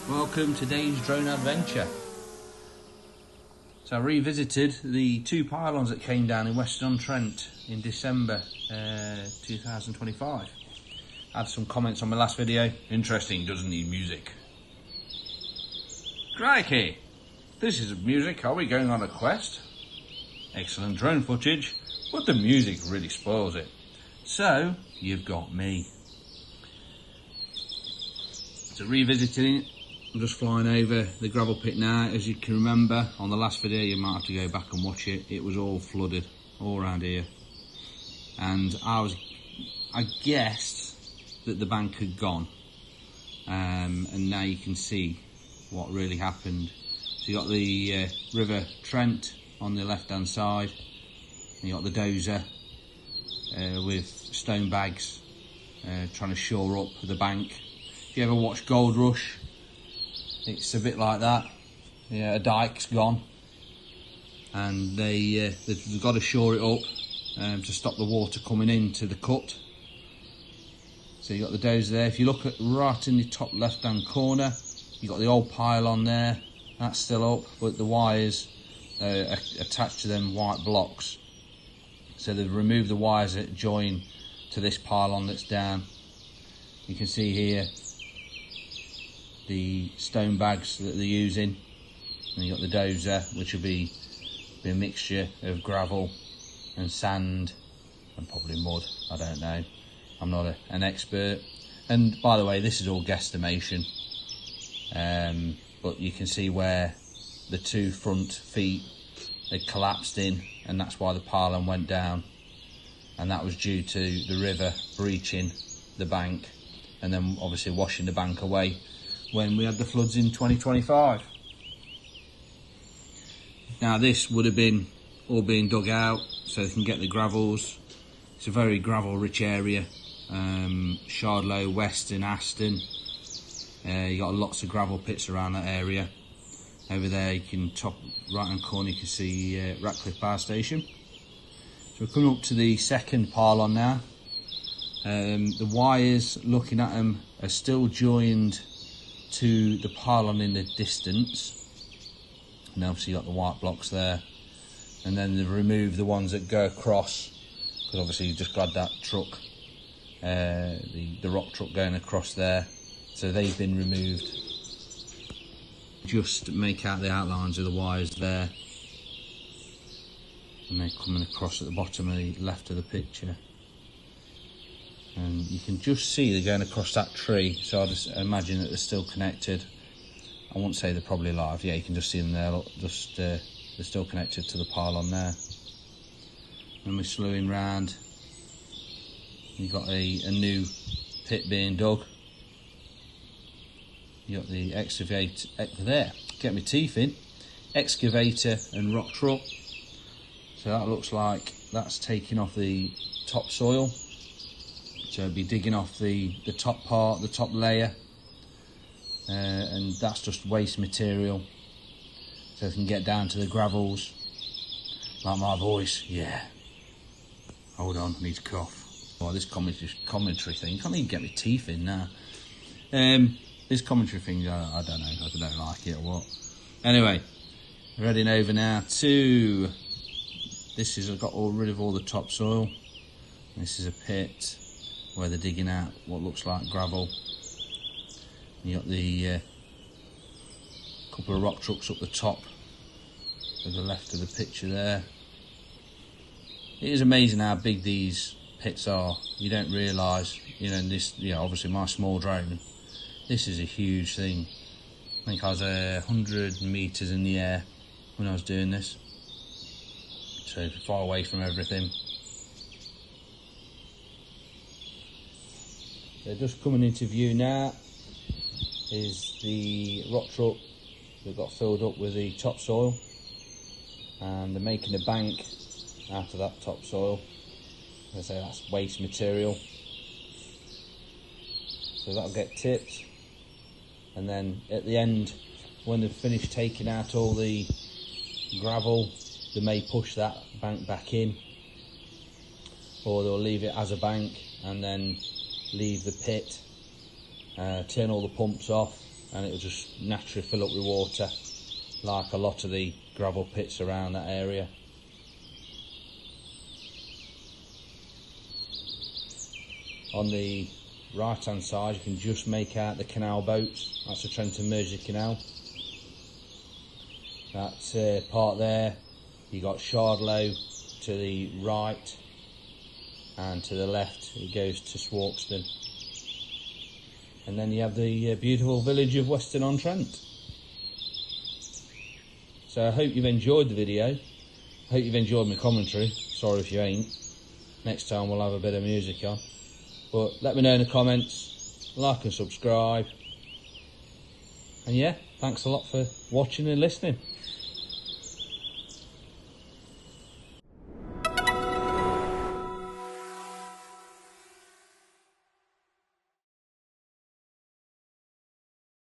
Welcome to today's drone adventure. So I revisited the two pylons that came down in Weston On Trent in December 2025. I had some comments on my last video. Interesting, doesn't need music. Crikey, this is music. Are we going on a quest? Excellent drone footage, but the music really spoils it. So you've got me. So revisiting it, I'm just flying over the gravel pit now. As you can remember on the last video, you might have to go back and watch it. It was all flooded all around here, and I guessed that the bank had gone, and now you can see what really happened. So you got the River Trent on the left hand side, and you got the dozer with stone bags trying to shore up the bank. If you ever watch Gold Rush, it's a bit like that. Yeah, a dike's gone, and they've got to shore it up to stop the water coming into the cut. So you got the dozer there. If you look at right in the top left hand corner, you got the old pylon there. That's still up, but the wires are attached to them white blocks. So they've removed the wires that join to this pylon that's down. You can see here the stone bags that they're using, and you got the dozer, which will be a mixture of gravel and sand and probably mud. I don't know, I'm not an expert. And by the way, this is all guesstimation, but you can see where the two front feet had collapsed in, and that's why the pylon went down, and that was due to the river breaching the bank and then obviously washing the bank away when we had the floods in 2025. Now this would have been all being dug out so they can get the gravels. It's a very gravel rich area. Shardlow, Weston, Aston. You got lots of gravel pits around that area. Over there you can, top right hand corner, you can see Ratcliffe Power Station. So we're coming up to the second pylon now. The wires, looking at them, are still joined to the pylon in the distance, and obviously you got the white blocks there, and then they've removed the ones that go across, because obviously you just got that truck, the rock truck going across there, so they've been removed. Just make out the outlines of the wires there, and they're coming across at the bottom of the left of the picture. And you can just see they're going across that tree, so I just imagine that they're still connected. I won't say they're probably live. Yeah, you can just see them there. Look, just they're still connected to the pylon there. And we're slewing round. You've got a new pit being dug. You got the excavator there. Get my teeth in. Excavator and rock truck. So that looks like that's taking off the topsoil. So it'll be digging off the top part, the top layer, and that's just waste material, so it can get down to the gravels. Like my voice, yeah. Hold on, I need to cough. Oh, this commentary thing, can't even get my teeth in now. This commentary thing, I don't know, I don't like it or what. Anyway, we're heading over now to, this is, I've got rid of all the topsoil. This is a pit where they're digging out what looks like gravel. You got the couple of rock trucks up the top to the left of the picture there. It is amazing how big these pits are. You don't realise, you know, this, you know, obviously my small drone, this is a huge thing. I think I was 100 metres in the air when I was doing this, so far away from everything. They're just coming into view now. Is the rock truck that got filled up with the topsoil, and they're making a bank out of that topsoil. As I say, that's waste material. So that'll get tipped, and then at the end, when they've finished taking out all the gravel, they may push that bank back in, or they'll leave it as a bank and then leave the pit, turn all the pumps off, and it'll just naturally fill up with water like a lot of the gravel pits around that area. On the right hand side you can just make out the canal boats. That's the Trent and Mersey Canal. That part there, you got Shardlow to the right, and to the left it goes to Swarkston. And then you have the beautiful village of Weston on Trent. So I hope you've enjoyed the video. I hope you've enjoyed my commentary. Sorry if you ain't. Next time we'll have a bit of music on. But let me know in the comments, like and subscribe. And yeah, thanks a lot for watching and listening.